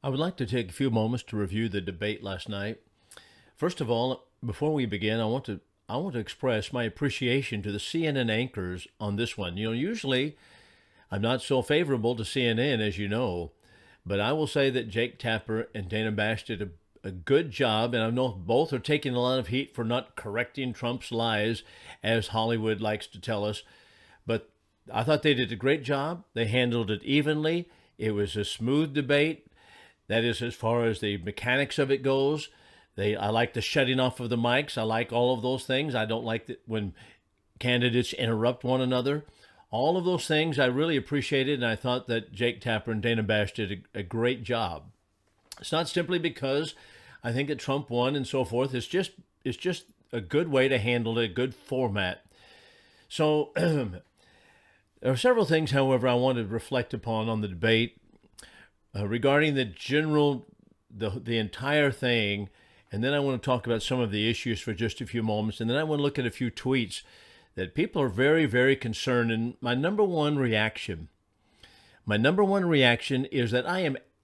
I would like to take a few moments to review the debate last night. First of all, before we begin, I want to express my appreciation to the CNN anchors on this one. Usually I'm not so favorable to CNN, as you know, but I will say that Jake Tapper and Dana Bash did a good job, and I know both are taking a lot of heat for not correcting Trump's lies, as Hollywood likes to tell us. But I thought they did a great job. They handled it evenly. It was a smooth debate. That is, as far as the mechanics of it goes. I like the shutting off of the mics. I like all of those things. I don't like that when candidates interrupt one another. All of those things I really appreciated, and I thought that Jake Tapper and Dana Bash did a great job. It's not simply because I think that Trump won and so forth. It's just a good way to handle it, a good format. So there are several things, however, I want to reflect upon on the debate regarding the entire thing, and then I want to talk about some of the issues for just a few moments, and then I want to look at a few tweets that people are very, very concerned. And my number one reaction is that I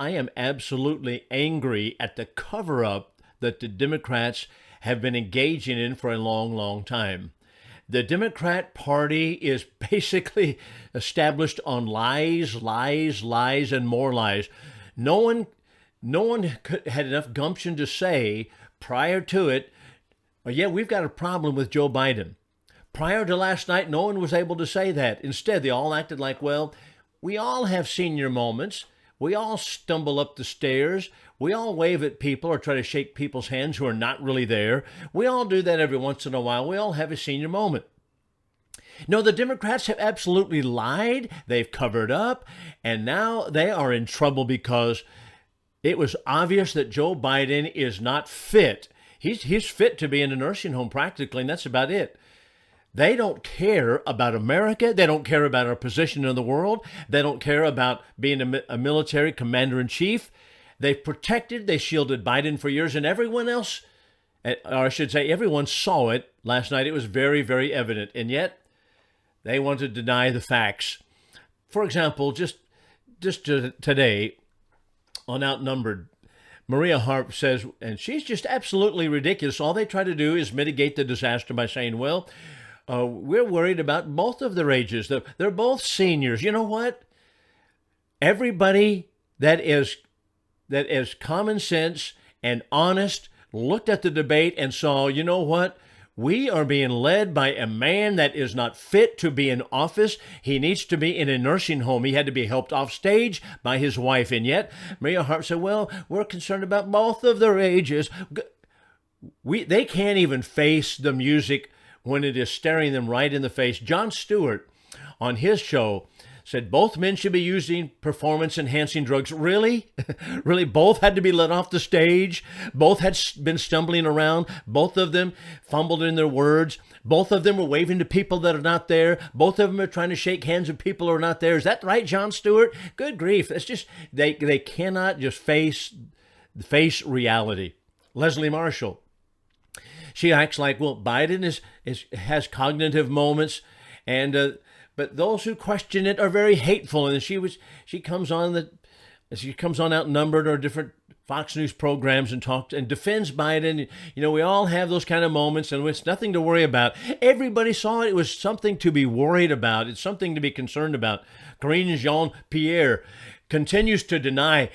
am absolutely angry at the cover up that the Democrats have been engaging in for a long, long time. The Democrat Party is basically established on lies, lies, lies, and more lies. No one, no one had enough gumption to say prior to it, "Oh, yeah, we've got a problem with Joe Biden." Prior to last night, no one was able to say that. Instead, they all acted like, well, we all have senior moments. We all stumble up the stairs. We all wave at people or try to shake people's hands who are not really there. We all do that every once in a while. We all have a senior moment. No, the Democrats have absolutely lied. They've covered up. And now they are in trouble because it was obvious that Joe Biden is not fit. He's fit to be in a nursing home practically, and that's about it. They don't care about America. They don't care about our position in the world. They don't care about being a military commander in chief. They shielded Biden for years, and everyone else, or I should say, everyone saw it last night. It was very, very evident, and yet they want to deny the facts. For example, today on Outnumbered, Maria Harp says, and she's just absolutely ridiculous. All they try to do is mitigate the disaster by saying, well, we're worried about both of their ages. They're both seniors. You know what? Everybody that is common sense and honest looked at the debate and saw, you know what? We are being led by a man that is not fit to be in office. He needs to be in a nursing home. He had to be helped off stage by his wife. And yet, Maria Hart said, well, we're concerned about both of their ages. They can't even face the music when it is staring them right in the face. Jon Stewart, on his show, said both men should be using performance-enhancing drugs. Really? Really? Both had to be let off the stage? Both had been stumbling around? Both of them fumbled in their words? Both of them were waving to people that are not there? Both of them are trying to shake hands with people who are not there? Is that right, Jon Stewart? Good grief. It's just, they cannot just face reality. Leslie Marshall, she acts like, well, Biden has cognitive moments, and but those who question it are very hateful. And she comes on Outnumbered or different Fox News programs and talks and defends Biden. You know, we all have those kind of moments, and it's nothing to worry about. Everybody saw it. It was something to be worried about. It's something to be concerned about. Karine Jean-Pierre continues to deny,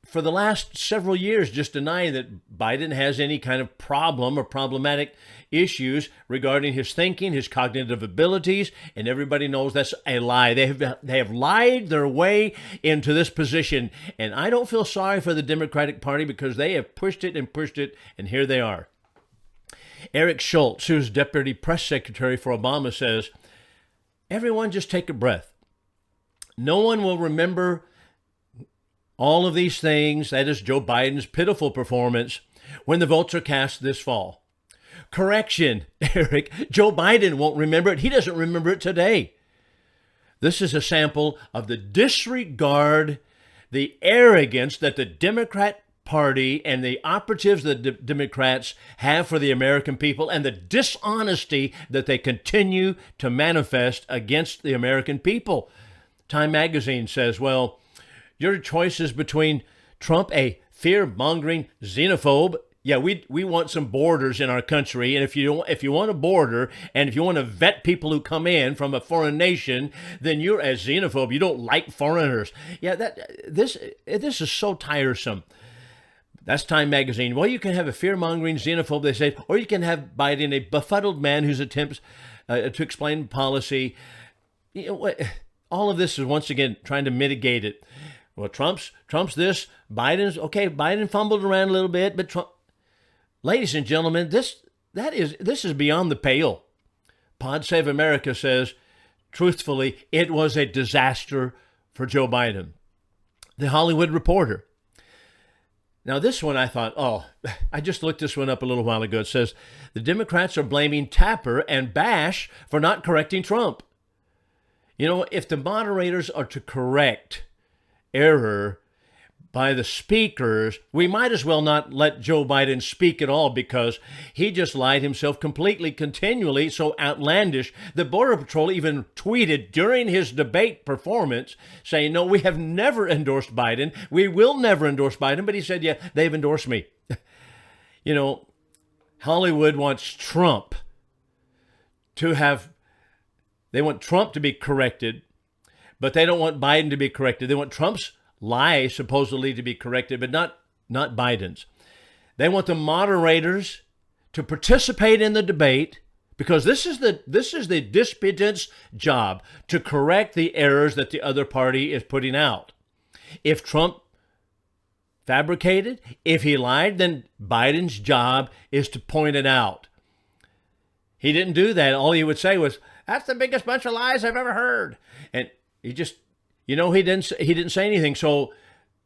for the last several years, just denying that Biden has any kind of problem or problematic issues regarding his thinking, his cognitive abilities, and everybody knows that's a lie. They have lied their way into this position, and I don't feel sorry for the Democratic Party because they have pushed it, and here they are. Eric Schultz, who's Deputy Press Secretary for Obama, says, everyone just take a breath. No one will remember all of these things, that is Joe Biden's pitiful performance, when the votes are cast this fall. Correction, Eric, Joe Biden won't remember it. He doesn't remember it today. This is a sample of the disregard, the arrogance that the Democrat Party and the operatives that the Democrats have for the American people, and the dishonesty that they continue to manifest against the American people. Time magazine says, well, your choice is between Trump a fear-mongering xenophobe? Yeah, we want some borders in our country, and if you want a border, and if you want to vet people who come in from a foreign nation, then you're a xenophobe. You don't like foreigners. Yeah, this is so tiresome. That's Time magazine. Well, you can have a fear-mongering xenophobe, they say, or you can have Biden, a befuddled man whose attempts to explain policy. You know, all of this is once again trying to mitigate it. Well, Trump's this, Biden's okay. Biden fumbled around a little bit, but Trump. Ladies and gentlemen, this is beyond the pale. Pod Save America says, truthfully, it was a disaster for Joe Biden. The Hollywood Reporter. Now, this one I thought, I just looked this one up a little while ago. It says, the Democrats are blaming Tapper and Bash for not correcting Trump. You know, if the moderators are to correct error by the speakers, we might as well not let Joe Biden speak at all, because he just lied himself completely, continually, so outlandish. The Border Patrol even tweeted during his debate performance saying, no, we have never endorsed Biden. We will never endorse Biden. But he said, yeah, they've endorsed me. You know, Hollywood wants Trump they want Trump to be corrected, but they don't want Biden to be corrected. They want Trump's lie supposedly to be corrected, but not Biden's. They want the moderators to participate in the debate, because this is the disputant's job, to correct the errors that the other party is putting out. If Trump fabricated, if he lied, then Biden's job is to point it out. He didn't do that. All he would say was, "That's the biggest bunch of lies I've ever heard," and he just. You know, he didn't say anything. So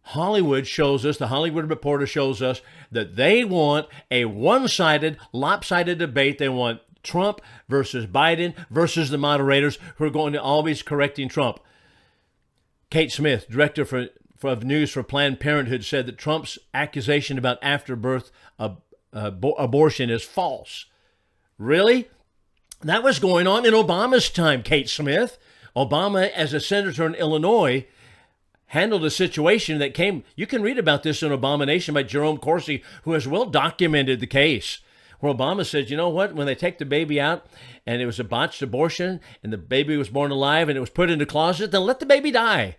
Hollywood shows us, the Hollywood Reporter shows us that they want a one-sided, lopsided debate. They want Trump versus Biden versus the moderators who are going to always correcting Trump. Kate Smith, director of news for Planned Parenthood, said that Trump's accusation about afterbirth abortion is false. Really? That was going on in Obama's time, Kate Smith. Obama, as a senator in Illinois, handled a situation that came, you can read about this in Abomination by Jerome Corsi, who has well documented the case, where Obama says, you know what, when they take the baby out and it was a botched abortion and the baby was born alive and it was put in the closet, then let the baby die.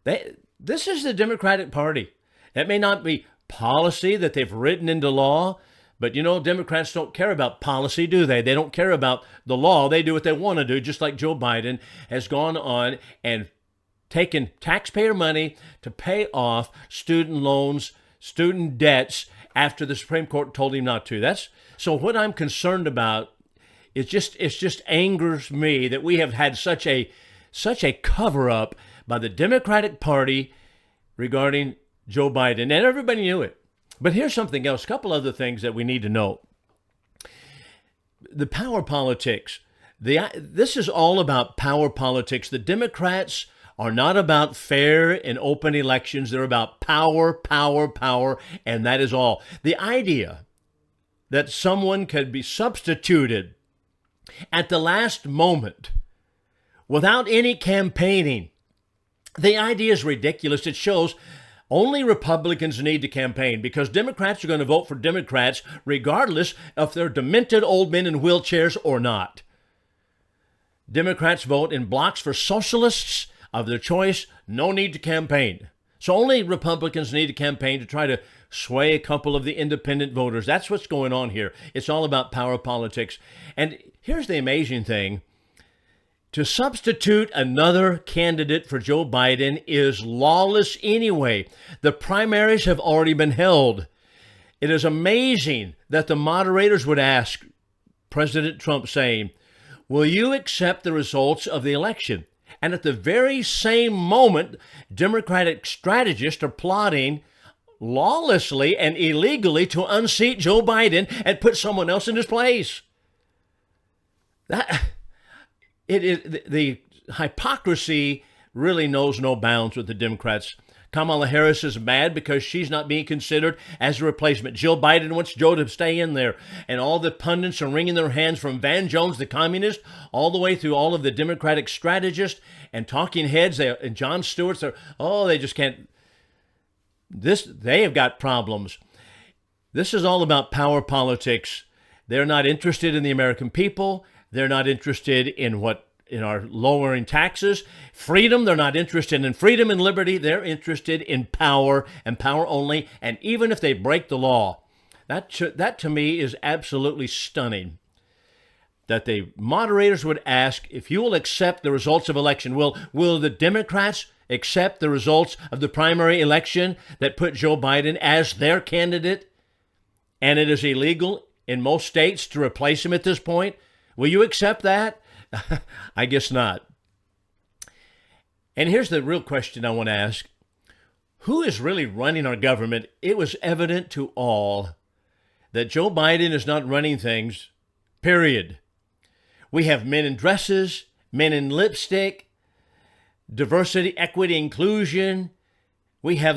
This is the Democratic Party. That may not be policy that they've written into law, but, you know, Democrats don't care about policy, do they? They don't care about the law. They do what they want to do, just like Joe Biden has gone on and taken taxpayer money to pay off student loans, student debts, after the Supreme Court told him not to. So what I'm concerned about is it just angers me that we have had such a cover-up by the Democratic Party regarding Joe Biden, and everybody knew it. But here's something else, a couple other things that we need to know. The power politics. This is all about power politics. The Democrats are not about fair and open elections. They're about power, power, power, and that is all. The idea that someone could be substituted at the last moment without any campaigning, the idea is ridiculous. It shows only Republicans need to campaign, because Democrats are going to vote for Democrats regardless if they're demented old men in wheelchairs or not. Democrats vote in blocks for socialists of their choice, no need to campaign. So only Republicans need to campaign to try to sway a couple of the independent voters. That's what's going on here. It's all about power politics. And here's the amazing thing. To substitute another candidate for Joe Biden is lawless anyway. The primaries have already been held. It is amazing that the moderators would ask President Trump, saying, will you accept the results of the election? And at the very same moment, Democratic strategists are plotting lawlessly and illegally to unseat Joe Biden and put someone else in his place. It is the hypocrisy really knows no bounds with the Democrats. Kamala Harris is mad because she's not being considered as a replacement. Jill Biden wants Joe to stay in there. And all the pundits are wringing their hands, from Van Jones, the communist, all the way through all of the Democratic strategists and talking heads and Jon Stewart. They just can't. They have got problems. This is all about power politics. They're not interested in the American people. They're not interested in our lowering taxes. Freedom, they're not interested in freedom and liberty. They're interested in power and power only. And even if they break the law, that to me is absolutely stunning. That the moderators would ask, if you will accept the results of election, will the Democrats accept the results of the primary election that put Joe Biden as their candidate? And it is illegal in most states to replace him at this point. Will you accept that? I guess not. And here's the real question I want to ask. Who is really running our government? It was evident to all that Joe Biden is not running things, period. We have men in dresses, men in lipstick, diversity, equity, inclusion. We have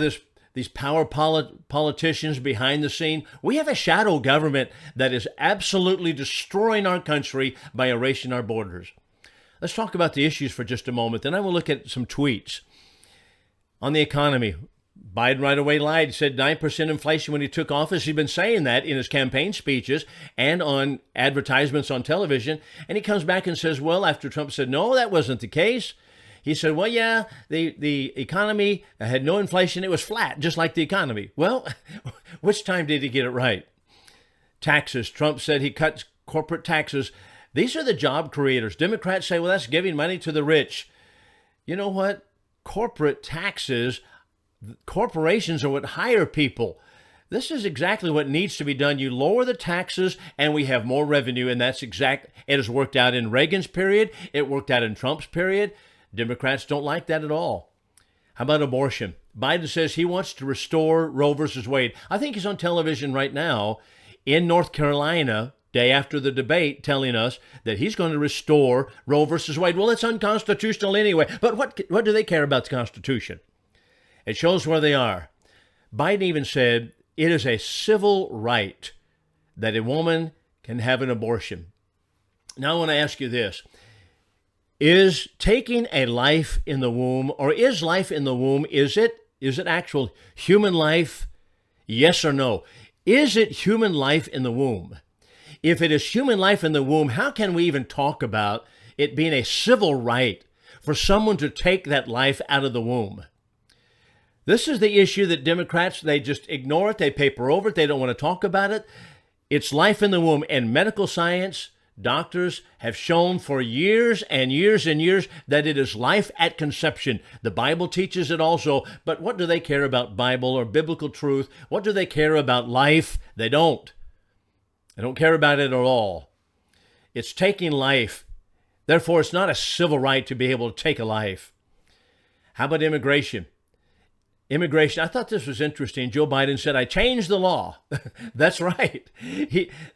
these power politicians behind the scene. We have a shadow government that is absolutely destroying our country by erasing our borders. Let's talk about the issues for just a moment. Then I will look at some tweets. On the economy, Biden right away lied. He said 9% inflation when he took office. He's been saying that in his campaign speeches and on advertisements on television. And he comes back and says, well, after Trump said, no, that wasn't the case. He said, well, yeah, the economy had no inflation. It was flat, just like the economy. Well, which time did he get it right? Taxes. Trump said he cuts corporate taxes. These are the job creators. Democrats say, well, that's giving money to the rich. You know what? Corporate taxes, corporations are what hire people. This is exactly what needs to be done. You lower the taxes and we have more revenue. And it has worked out in Reagan's period. It worked out in Trump's period. Democrats don't like that at all. How about abortion? Biden says he wants to restore Roe versus Wade. I think he's on television right now in North Carolina, day after the debate, telling us that he's going to restore Roe versus Wade. Well, it's unconstitutional anyway. But what do they care about the Constitution? It shows where they are. Biden even said it is a civil right that a woman can have an abortion. Now I want to ask you this. Is taking a life in the womb, or is life in the womb, is it actual human life? Yes or no? Is it human life in the womb? If it is human life in the womb, how can we even talk about it being a civil right for someone to take that life out of the womb? This is the issue that Democrats, they just ignore it, they paper over it, they don't want to talk about it. It's life in the womb, and medical science, doctors have shown for years and years and years that it is life at conception. The Bible teaches it also, but what do they care about Bible or biblical truth? What do they care about life? They don't. They don't care about it at all. It's taking life. Therefore, it's not a civil right to be able to take a life. How about immigration? Immigration, I thought this was interesting. Joe Biden said, I changed the law. That's right.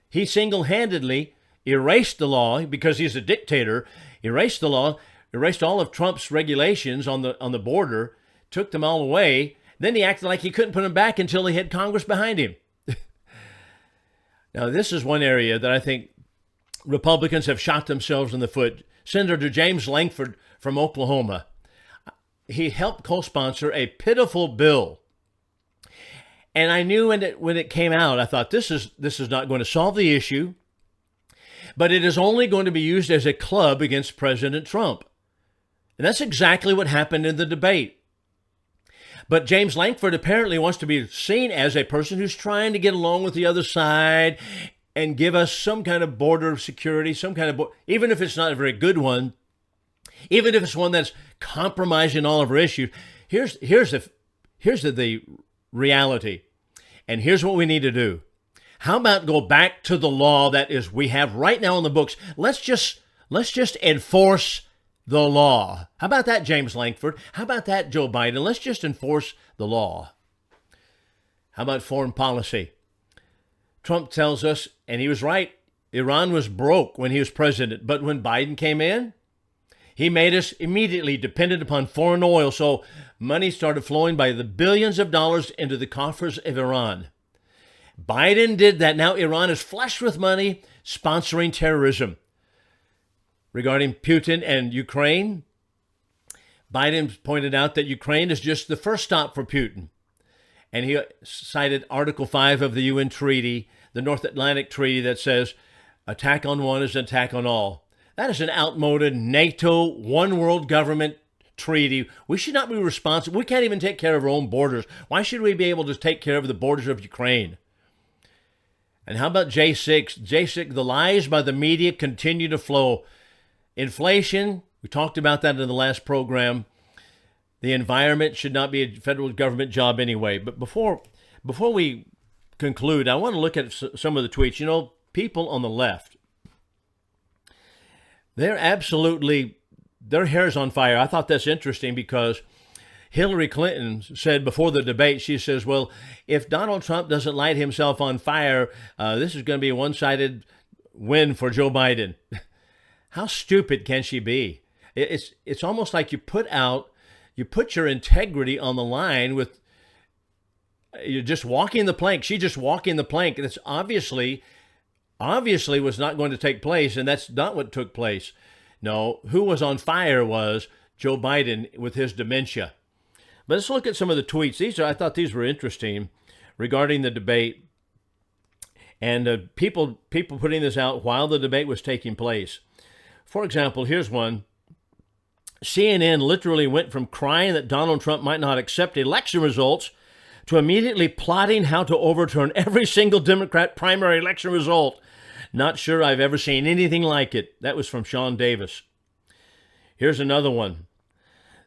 He single-handedly erased the law because he's a dictator, erased the law, erased all of Trump's regulations on the border, took them all away. Then he acted like he couldn't put them back until he had Congress behind him. Now, this is one area that I think Republicans have shot themselves in the foot. Senator James Lankford from Oklahoma, he helped co-sponsor a pitiful bill. And I knew when it came out, I thought this is not going to solve the issue, but it is only going to be used as a club against President Trump. And that's exactly what happened in the debate. But James Lankford apparently wants to be seen as a person who's trying to get along with the other side and give us some kind of border security, some kind of, even if it's not a very good one, even if it's one that's compromising all of our issues. Here's the reality. And here's what we need to do. How about go back to the law that is we have right now in the books? Let's just enforce the law. How about that, James Lankford? How about that, Joe Biden? Let's just enforce the law. How about foreign policy? Trump tells us, and he was right, Iran was broke when he was president. But when Biden came in, he made us immediately dependent upon foreign oil. So money started flowing by the billions of dollars into the coffers of Iran. Biden did that. Now Iran is flush with money sponsoring terrorism. Regarding Putin and Ukraine, Biden pointed out that Ukraine is just the first stop for Putin. And he cited Article 5 of the UN Treaty, the North Atlantic Treaty, that says attack on one is an attack on all. That is an outmoded NATO, one world government treaty. We should not be responsible. We can't even take care of our own borders. Why should we be able to take care of the borders of Ukraine? And how about J6? J6, the lies by the media continue to flow. Inflation, we talked about that in the last program. The environment should not be a federal government job anyway. But before we conclude, I want to look at some of the tweets. You know, people on the left, they're absolutely, their hair's on fire. I thought that's interesting because Hillary Clinton said before the debate, she says, well, if Donald Trump doesn't light himself on fire, this is going to be a one-sided win for Joe Biden. How stupid can she be? It's almost like you put your integrity on the line with, you're just walking the plank. She's just walking the plank. That's obviously was not going to take place, and that's not what took place. No, who was on fire was Joe Biden with his dementia. But let's look at some of the tweets. I thought these were interesting regarding the debate, and people putting this out while the debate was taking place. For example, here's one. CNN literally went from crying that Donald Trump might not accept election results to immediately plotting how to overturn every single Democrat primary election result. Not sure I've ever seen anything like it. That was from Sean Davis. Here's another one.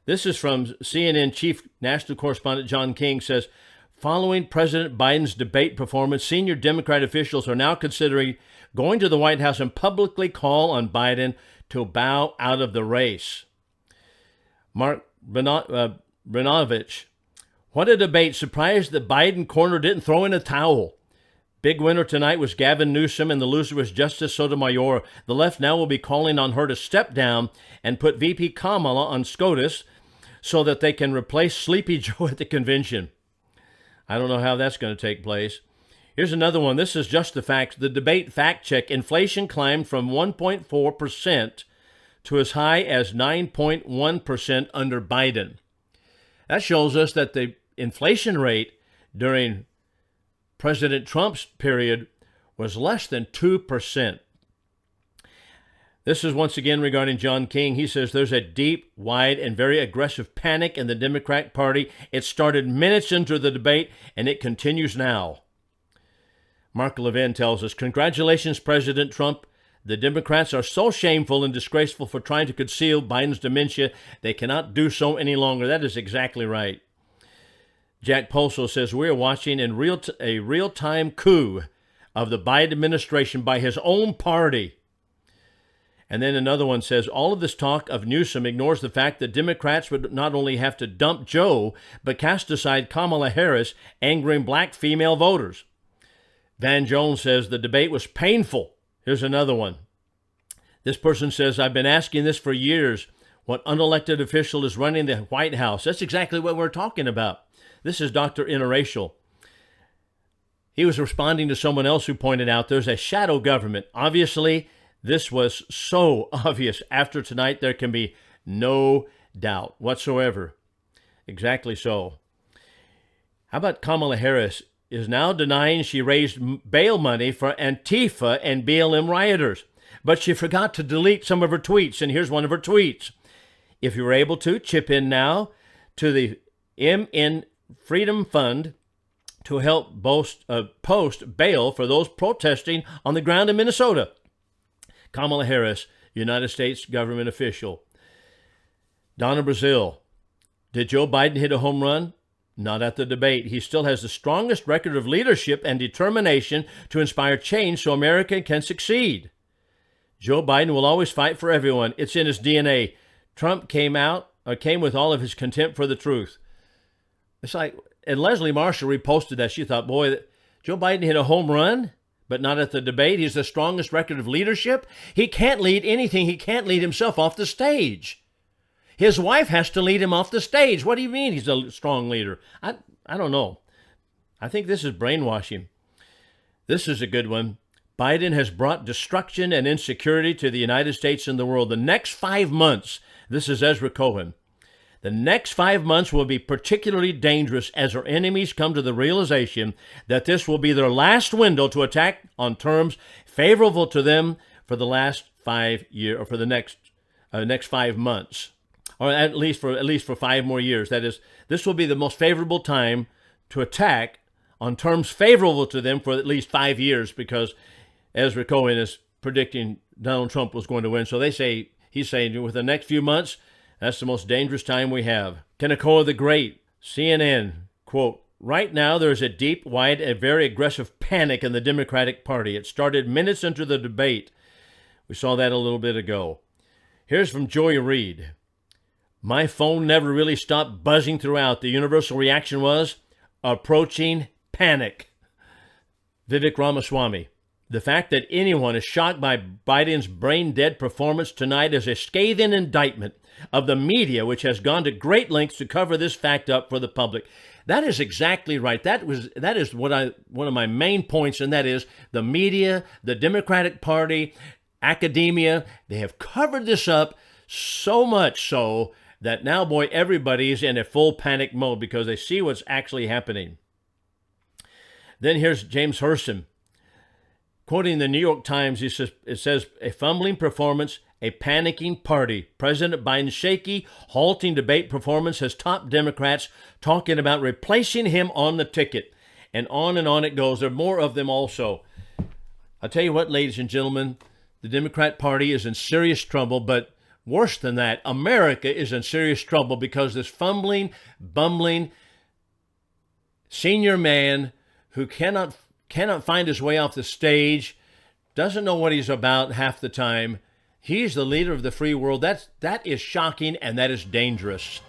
This is from CNN Chief National Correspondent John King, says, following President Biden's debate performance, senior Democrat officials are now considering going to the White House and publicly call on Biden to bow out of the race. Mark Brinovich, what a debate. Surprised that Biden corner didn't throw in a towel. Big winner tonight was Gavin Newsom, and the loser was Justice Sotomayor. The left now will be calling on her to step down and put VP Kamala on SCOTUS so that they can replace Sleepy Joe at the convention. I don't know how that's going to take place. Here's another one. This is just the facts. The debate fact check. Inflation climbed from 1.4% to as high as 9.1% under Biden. That shows us that the inflation rate during President Trump's period was less than 2%. This is once again regarding John King. He says there's a deep, wide, and very aggressive panic in the Democratic Party. It started minutes into the debate, and it continues now. Mark Levin tells us, congratulations, President Trump. The Democrats are so shameful and disgraceful for trying to conceal Biden's dementia. They cannot do so any longer. That is exactly right. Jack Polso says, we are watching a real-time coup of the Biden administration by his own party. And then another one says, all of this talk of Newsom ignores the fact that Democrats would not only have to dump Joe, but cast aside Kamala Harris, angering black female voters. Van Jones says, the debate was painful. Here's another one. This person says, I've been asking this for years. What unelected official is running the White House? That's exactly what we're talking about. This is Dr. Interracial. He was responding to someone else who pointed out there's a shadow government. Obviously, this was so obvious. After tonight, there can be no doubt whatsoever. Exactly so. How about Kamala Harris is now denying she raised bail money for Antifa and BLM rioters, but she forgot to delete some of her tweets, and here's one of her tweets. If you're able to, chip in now to the MN Freedom Fund to help post bail for those protesting on the ground in Minnesota. Kamala Harris, United States government official. Donna Brazil, did Joe Biden hit a home run? Not at the debate. He still has the strongest record of leadership and determination to inspire change so America can succeed. Joe Biden will always fight for everyone. It's in his DNA. Trump came with all of his contempt for the truth. It's like, and Leslie Marshall reposted that. She thought, boy, Joe Biden hit a home run, but not at the debate. He's the strongest record of leadership. He can't lead anything. He can't lead himself off the stage. His wife has to lead him off the stage. What do you mean he's a strong leader? I don't know. I think this is brainwashing. This is a good one. Biden has brought destruction and insecurity to the United States and the world. The next 5 months, this is Ezra Cohen. The next 5 months will be particularly dangerous as our enemies come to the realization that this will be their last window to attack on terms favorable to them for the last 5 years, or for the next 5 months, or at least for 5 more years. That is, this will be the most favorable time to attack on terms favorable to them for at least 5 years, because Ezra Cohen is predicting Donald Trump was going to win. So he's saying with the next few months, that's the most dangerous time we have. Kanekoa the Great, CNN, quote, "Right now there's a deep, wide, and very aggressive panic in the Democratic Party. It started minutes into the debate." We saw that a little bit ago. Here's from Joy Reid. "My phone never really stopped buzzing throughout. The universal reaction was approaching panic." Vivek Ramaswamy. "The fact that anyone is shocked by Biden's brain-dead performance tonight is a scathing indictment of the media, which has gone to great lengths to cover this fact up for the public." That is exactly right. That is one of my main points, and that is the media, the Democratic Party, academia, they have covered this up so much so that now, boy, everybody's in a full panic mode because they see what's actually happening. Then here's James Hurston. Quoting the New York Times, it says, "A fumbling performance, a panicking party. President Biden's shaky, halting debate performance has topped Democrats talking about replacing him on the ticket." And on it goes. There are more of them also. I'll tell you what, ladies and gentlemen, the Democrat Party is in serious trouble, but worse than that, America is in serious trouble because this fumbling, bumbling senior man who cannot find his way off the stage, doesn't know what he's about half the time. He's the leader of the free world. That is shocking, and that is dangerous.